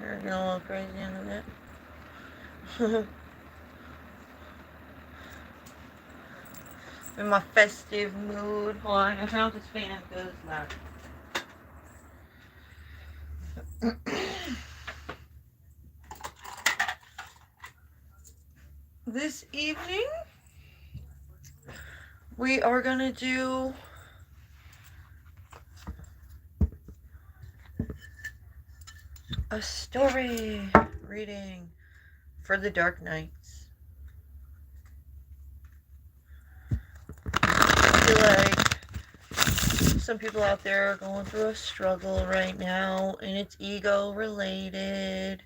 You're getting a little crazy in it. In my festive mood. Hold on, I turn off this fan because it's loud. This evening, we are going to do a story reading for the Dark Nights. I feel like some people out there are going through a struggle right now, and it's ego related.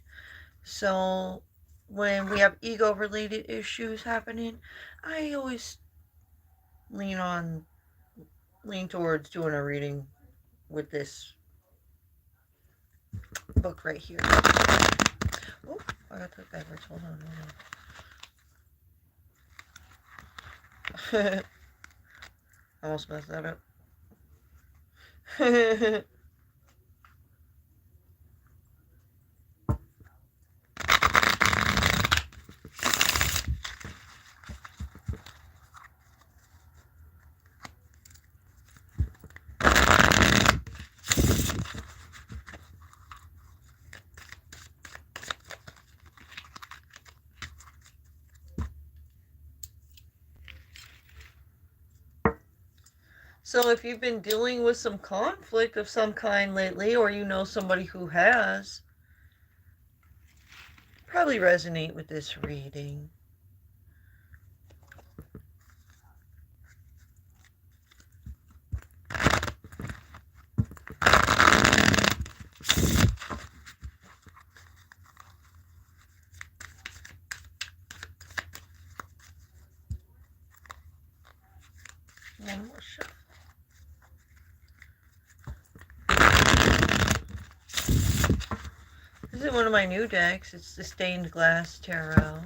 So when we have ego related issues happening, I always lean towards doing a reading with this book right here. Oh, I got that backwards. Hold on. I almost messed that up. So if you've been dealing with some conflict of some kind lately, or you know somebody who has, probably resonate with this reading. One more shuffle. This is one of my new decks. It's the Stained Glass Tarot.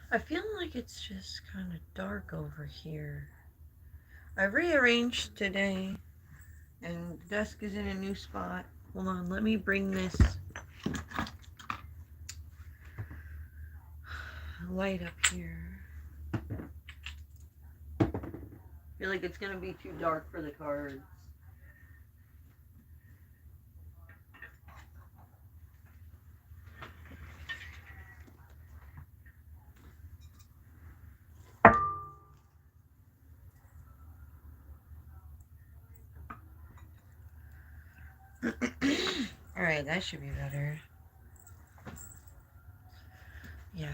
I feel like it's just kind of dark over here. I rearranged today, and the desk is in a new spot. Hold on, let me bring this light up here. I feel like it's going to be too dark for the cards. Alright, that should be better. Yeah,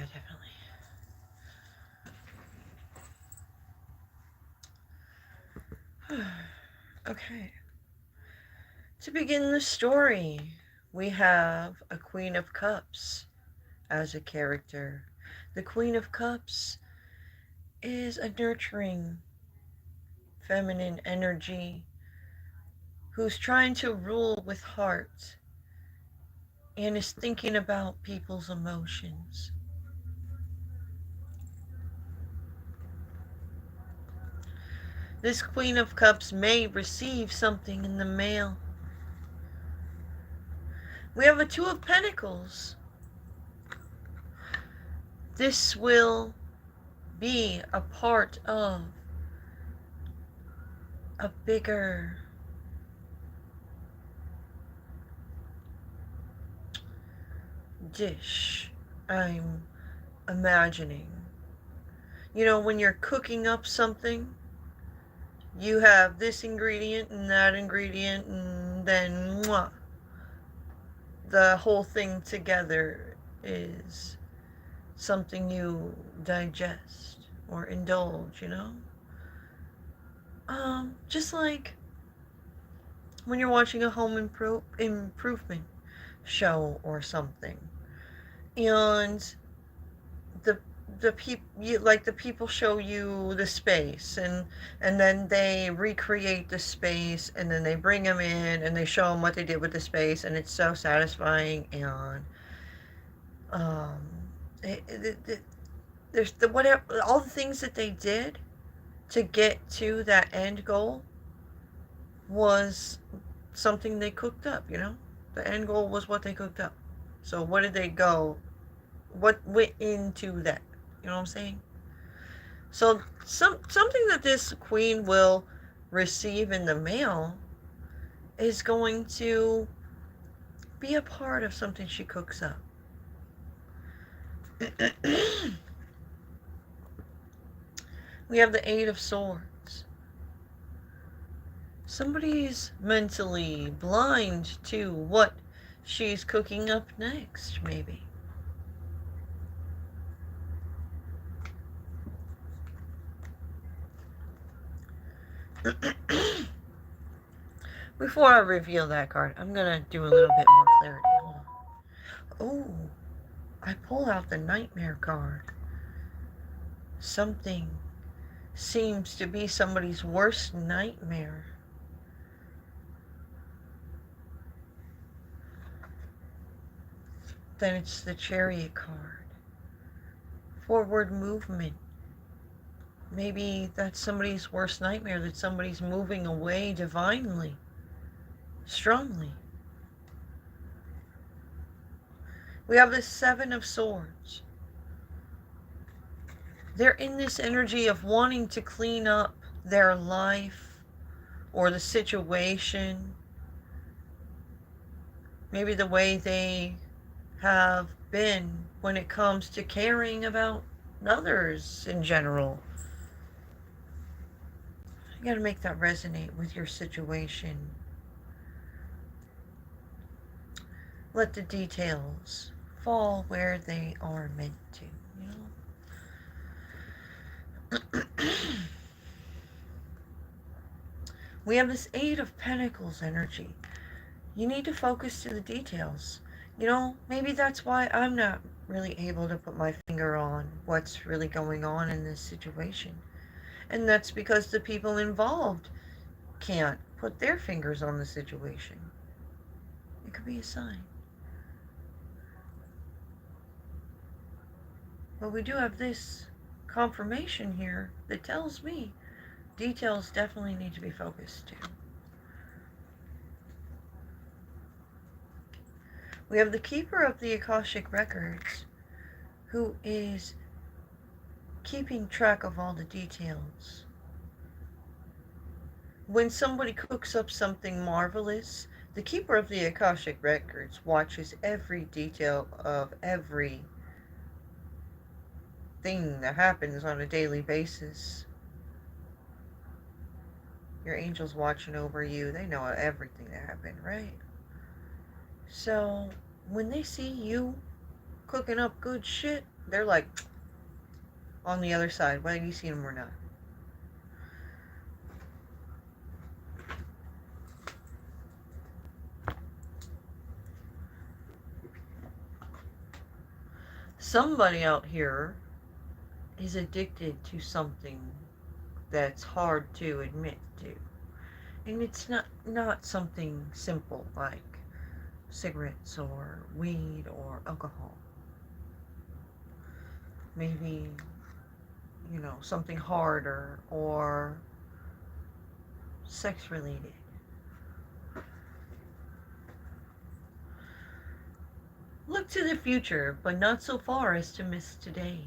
definitely. Okay. To begin the story, we have a Queen of Cups as a character. The Queen of Cups is a nurturing, feminine energy who's trying to rule with heart and is thinking about people's emotions. This Queen of Cups may receive something in the mail. We have a Two of Pentacles. This will be a part of a bigger dish, I'm imagining. You know, when you're cooking up something, you have this ingredient and that ingredient, and then the whole thing together is something you digest or indulge, you know? Just like when you're watching a home improvement show or something, and the the people show you the space, and then they recreate the space, and then they bring them in and they show them what they did with the space, and it's so satisfying. And um there's the whatever, all the things that they did to get to that end goal was something they cooked up, you know? The end goal was what they cooked up. So what did they go? What went into that? You know what I'm saying? So something that this queen will receive in the mail is going to be a part of something she cooks up. We have the Eight of Swords. Somebody's mentally blind to what she's cooking up next, maybe. Before I reveal that card, I'm going to do a little bit more clarity. Hold on. Oh, I pull out the Nightmare card. Something seems to be somebody's worst nightmare. Then it's the Chariot card. Forward movement. Maybe that's somebody's worst nightmare, that somebody's moving away divinely, strongly. We have the Seven of Swords. They're in this energy of wanting to clean up their life or the situation. Maybe the way they have been when it comes to caring about others in general. You gotta make that resonate with your situation. Let the details fall where they are meant to, you know? We have this Eight of Pentacles energy. You need to focus to the details. You know, maybe that's why I'm not really able to put my finger on what's really going on in this situation. And that's because the people involved can't put their fingers on the situation. It could be a sign. But we do have this confirmation here that tells me details definitely need to be focused too. We have the Keeper of the Akashic Records, who is keeping track of all the details. When somebody cooks up something marvelous, the Keeper of the Akashic Records watches every detail of every thing that happens on a daily basis. Your angel's watching over you. They know everything that happened, right? So when they see you cooking up good shit, they're like on the other side, whether you see them or not. Somebody out here is addicted to something that's hard to admit to. And it's not something simple like cigarettes or weed or alcohol. Maybe, you know, something harder or sex related. Look to the future, but not so far as to miss today.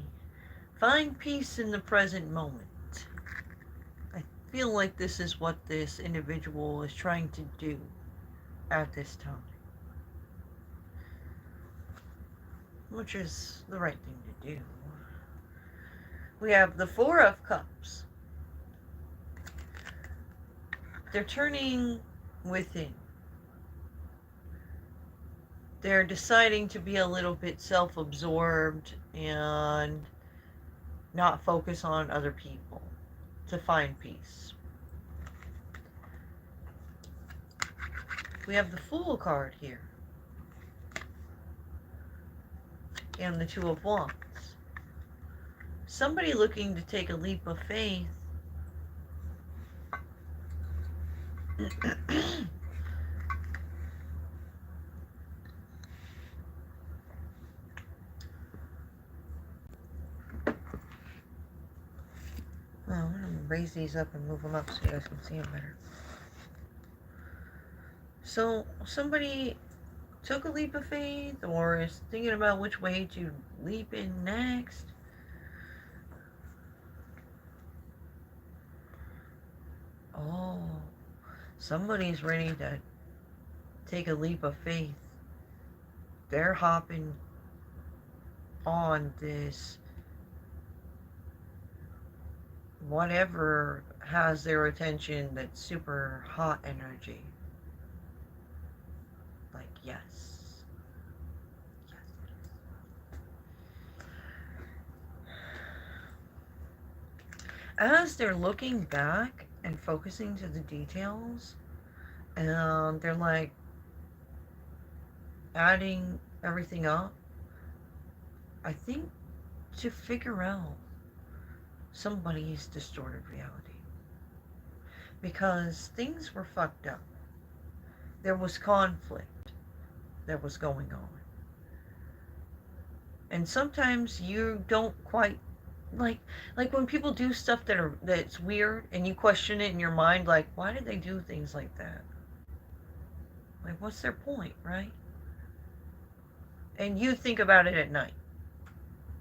Find peace in the present moment. I feel like this is what this individual is trying to do at this time, which is the right thing to do. We have the Four of Cups. They're turning within. They're deciding to be a little bit self-absorbed and not focus on other people to find peace. We have the Fool card here. And the Two of Wands. Somebody looking to take a leap of faith. Well, I'm going to raise these up and move them up so you guys can see them better. So, somebody took a leap of faith or is thinking about which way to leap in next. Oh, somebody's ready to take a leap of faith. They're hopping on this whatever has their attention, that's super hot energy. Like, yes. As they're looking back and focusing to the details, and they're like adding everything up, I think to figure out somebody's distorted reality. Because things were fucked up. There was conflict that was going on. And sometimes you don't quite like when people do stuff that's weird and you question it in your mind, like, why did they do things like that? Like, what's their point, right? And you think about it at night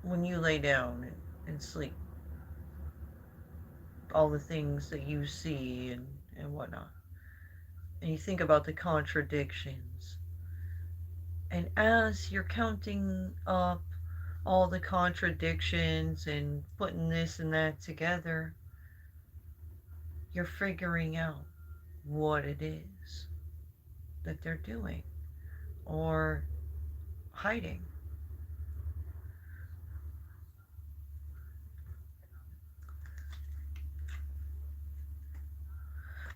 when you lay down and sleep. All the things that you see and whatnot. And you think about the contradictions. And as you're counting up all the contradictions and putting this and that together, you're figuring out what it is that they're doing or hiding.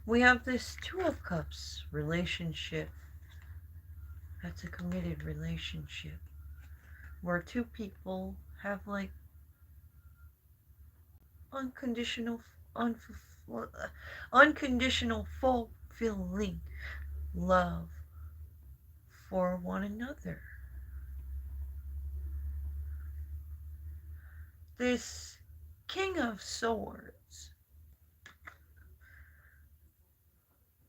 We have this Two of Cups relationship. That's a committed relationship where two people have like unconditional, unconditional, fulfilling love for one another. This King of Swords.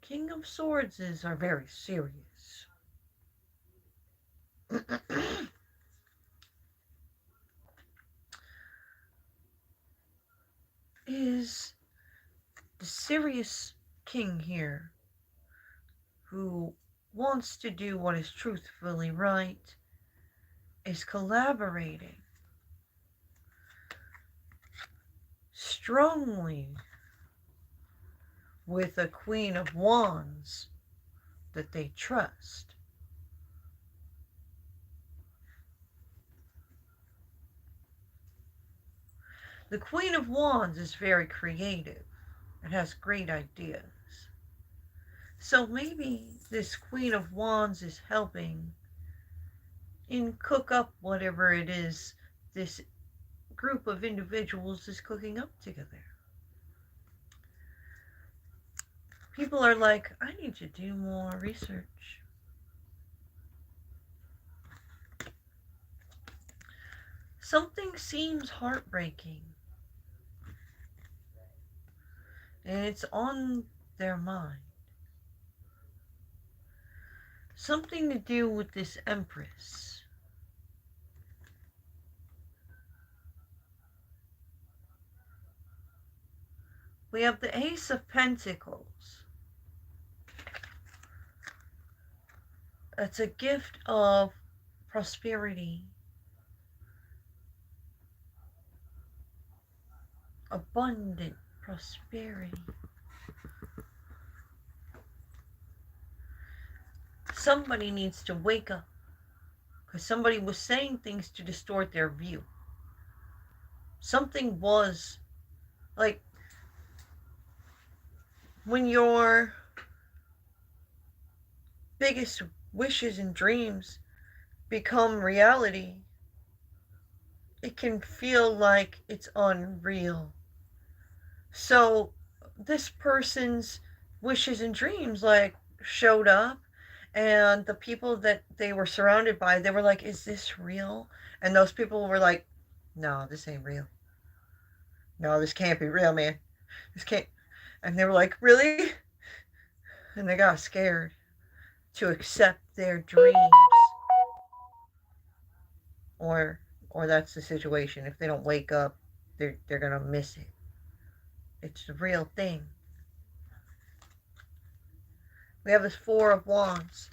King of Swords are very serious. Is the serious king here who wants to do what is truthfully right, is collaborating strongly with a Queen of Wands that they trust. The Queen of Wands is very creative and has great ideas. So maybe this Queen of Wands is helping in cook up whatever it is this group of individuals is cooking up together. People are like, I need to do more research. Something seems heartbreaking. And it's on their mind. Something to do with this Empress. We have the Ace of Pentacles. It's a gift of prosperity, abundant prosperity. Somebody needs to wake up because somebody was saying things to distort their view. Something was like when your biggest wishes and dreams become reality, it can feel like it's unreal. So this person's wishes and dreams like showed up, and the people that they were surrounded by, they were like, is this real? And those people were like, no, this ain't real. No, this can't be real, man. This can't. And they were like, really? And they got scared to accept their dreams. Or or that's the situation. If they don't wake up, they're gonna miss it. It's the real thing. We have this Four of Wands.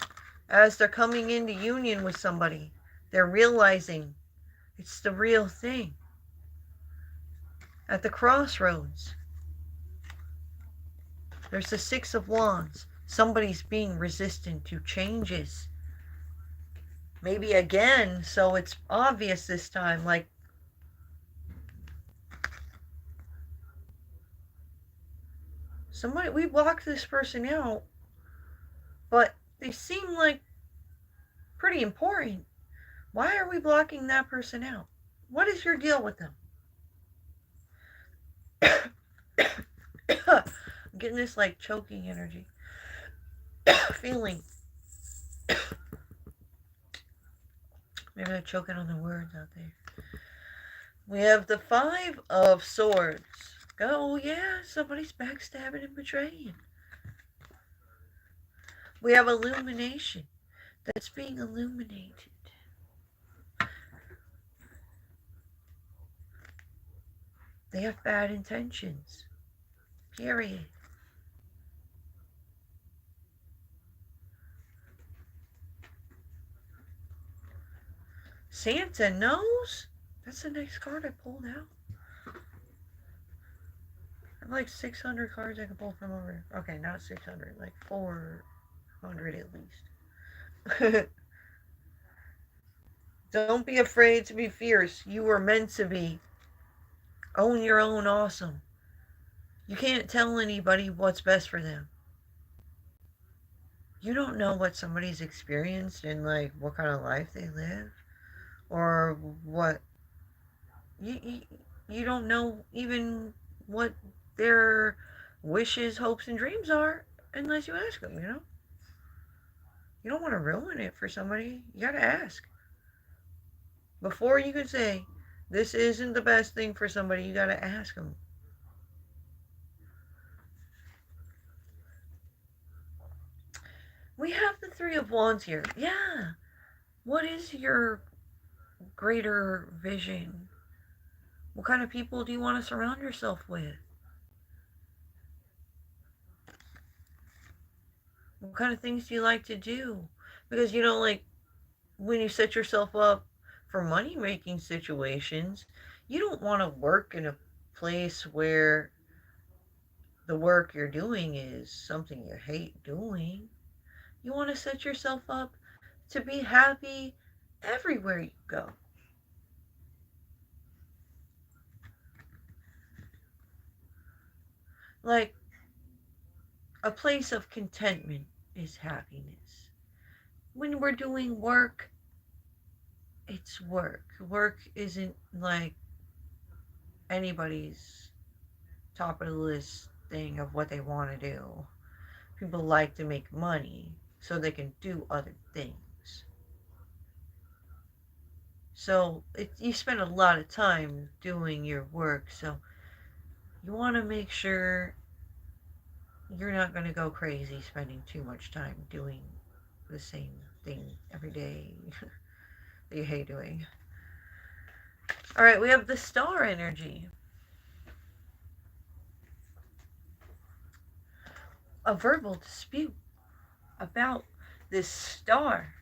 As they're coming into union with somebody, they're realizing it's the real thing. At the crossroads, there's the Six of Wands. Somebody's being resistant to changes. Maybe again, so it's obvious this time, like somebody, we blocked this person out, but they seem like pretty important. Why are we blocking that person out? What is your deal with them? I'm getting this like choking energy. Feeling. Maybe I'm choking on the words out there. We have the Five of Swords. Oh yeah, somebody's backstabbing and betraying. We have illumination. That's being illuminated. They have bad intentions. Period. Santa knows? That's the next card I pulled out. I have like 600 cards I can pull from over. Okay, not 600, like 400 at least. Don't be afraid to be fierce. You were meant to be. Own your own awesome. You can't tell anybody what's best for them. You don't know what somebody's experienced and like what kind of life they live, or what you don't know even what their wishes, hopes, and dreams are unless you ask them. You don't want to ruin it for somebody. You gotta ask before you can say this isn't the best thing for somebody. You gotta ask them. We have the Three of Wands here. Yeah. What is your greater vision? What kind of people do you want to surround yourself with? What kind of things do you like to do? Because, like when you set yourself up for money making situations, you don't want to work in a place where the work you're doing is something you hate doing. You want to set yourself up to be happy everywhere you go. Like, a place of contentment is happiness. When we're doing work, it's work. Work isn't like anybody's top of the list thing of what they want to do. People like to make money so they can do other things. So you spend a lot of time doing your work, so you want to make sure you're not going to go crazy spending too much time doing the same thing every day that you hate doing. All right, we have the star energy. A verbal dispute about this star.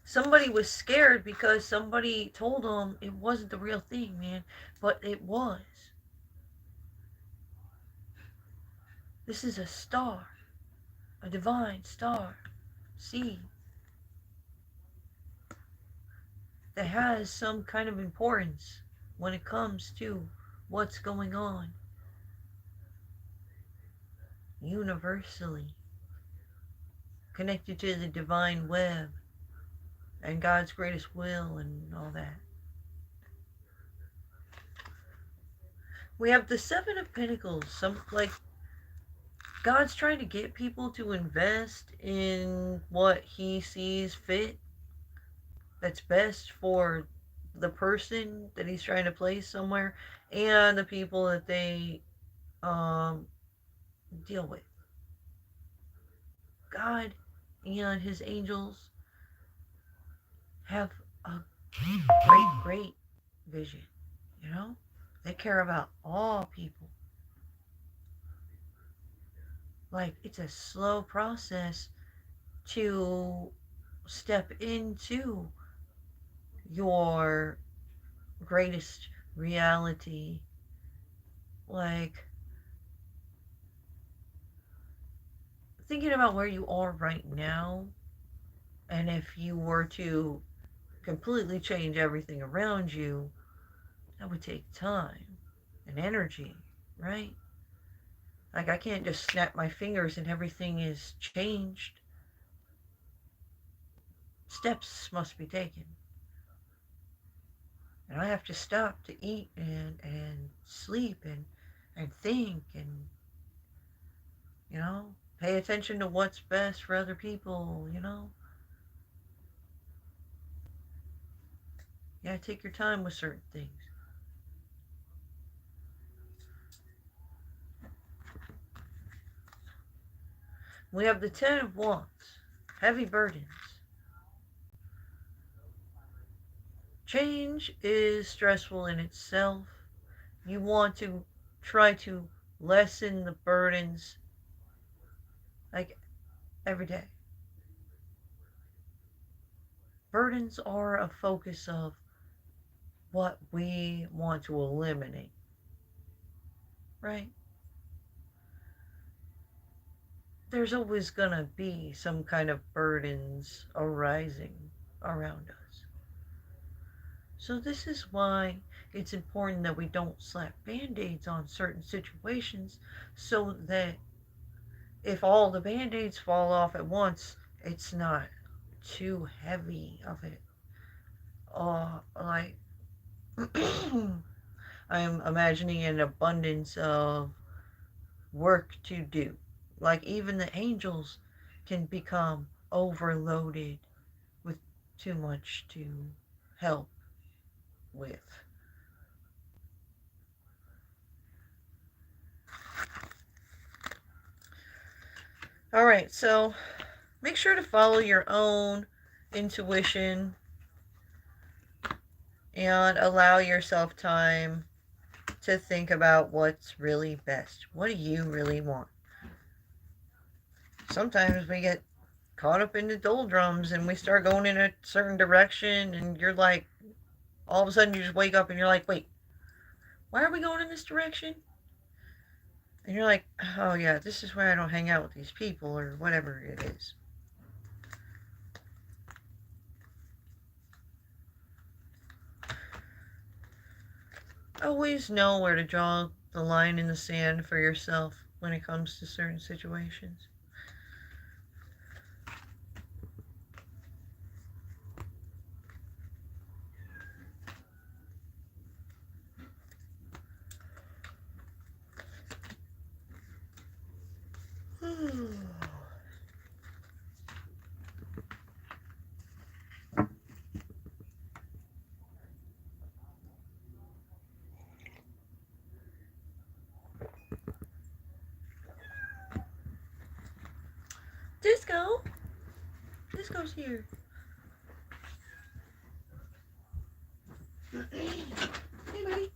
Somebody was scared because somebody told them it wasn't the real thing, man, but it was. This is a star, a divine star, seed, that has some kind of importance when it comes to what's going on universally, connected to the divine web and God's greatest will and all that. We have the Seven of Pentacles. God's trying to get people to invest in what he sees fit that's best for the person that he's trying to place somewhere and the people that they deal with. God and his angels have a great vision, you know? They care about all people. Like, it's a slow process to step into your greatest reality. Like, thinking about where you are right now, and if you were to completely change everything around you, that would take time and energy, right? Like, I can't just snap my fingers and everything is changed. Steps must be taken. And I have to stop to eat and sleep and think and, you know, pay attention to what's best for other people, you know? You gotta take your time with certain things. We have the Ten of Wands, heavy burdens. Change is stressful in itself. You want to try to lessen the burdens, like, every day. Burdens are a focus of what we want to eliminate, right? There's always going to be some kind of burdens arising around us. So this is why it's important that we don't slap band-aids on certain situations, so that if all the band-aids fall off at once, it's not too heavy of it. Like, I'm imagining an abundance of work to do. Like, even the angels can become overloaded with too much to help with. All right, so make sure to follow your own intuition and allow yourself time to think about what's really best. What do you really want? Sometimes we get caught up in the doldrums and we start going in a certain direction, and you're like, all of a sudden you just wake up and you're like, wait, why are we going in this direction? And you're like, oh yeah, this is why I don't hang out with these people, or whatever it is. Always know where to draw the line in the sand for yourself when it comes to certain situations. Disco! Disco's here. Hey, buddy.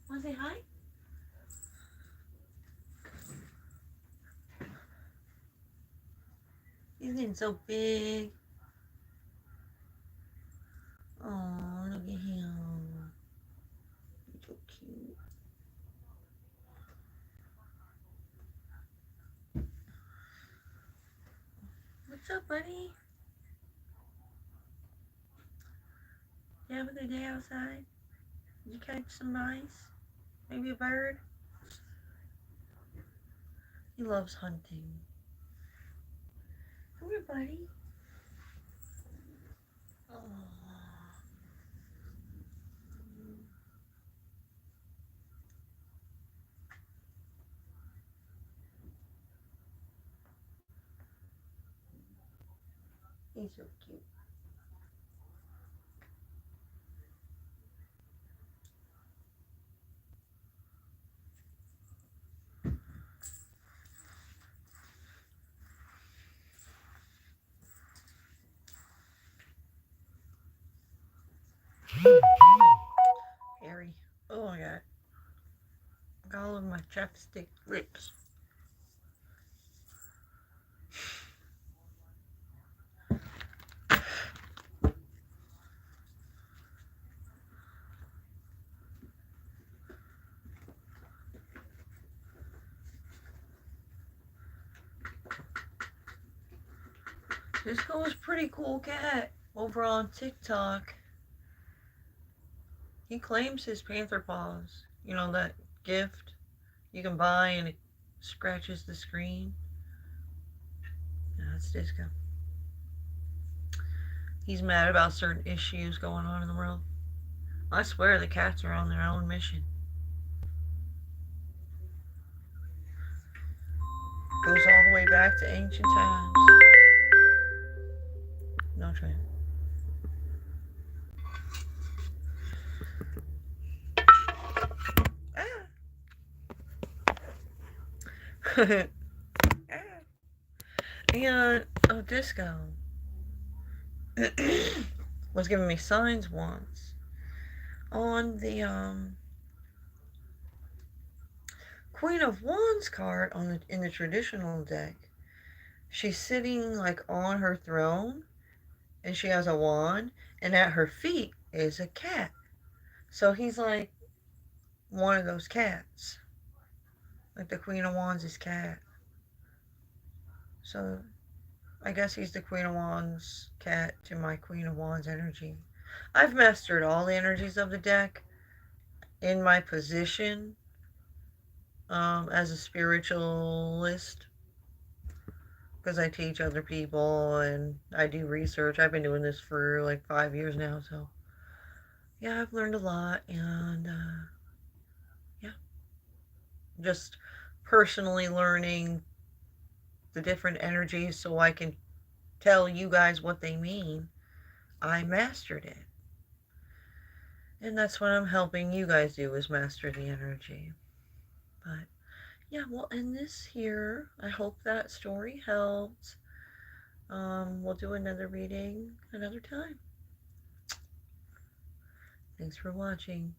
Want to say hi? He's getting so big. Oh, look at him. He's so cute. What's up, buddy? You have a good day outside? Did you catch some mice? Maybe a bird? He loves hunting. Come here, buddy. Oh. He's so cute. Harry. Oh my god. I got all of my chapstick lips. Disco is a pretty cool cat over on TikTok. He claims his panther paws. You know, that gift you can buy and it scratches the screen. Yeah, that's Disco. He's mad about certain issues going on in the world. I swear the cats are on their own mission. Goes all the way back to ancient times. No train. Ah. And Disco was giving me signs once on the Queen of Wands card in the traditional deck. She's sitting like on her throne, and she has a wand, and at her feet is a cat. So he's like one of those cats, like the Queen of Wands is cat. So I guess he's the Queen of Wands cat to my Queen of Wands energy. I've mastered all the energies of the deck in my position as a spiritualist, because I teach other people and I do research. I've been doing this for like 5 years now, so yeah, I've learned a lot, and yeah, just personally learning the different energies so I can tell you guys what they mean. I mastered it. And that's what I'm helping you guys do, is master the energy. But yeah, we'll end this here. I hope that story helped. We'll do another reading another time. Thanks for watching.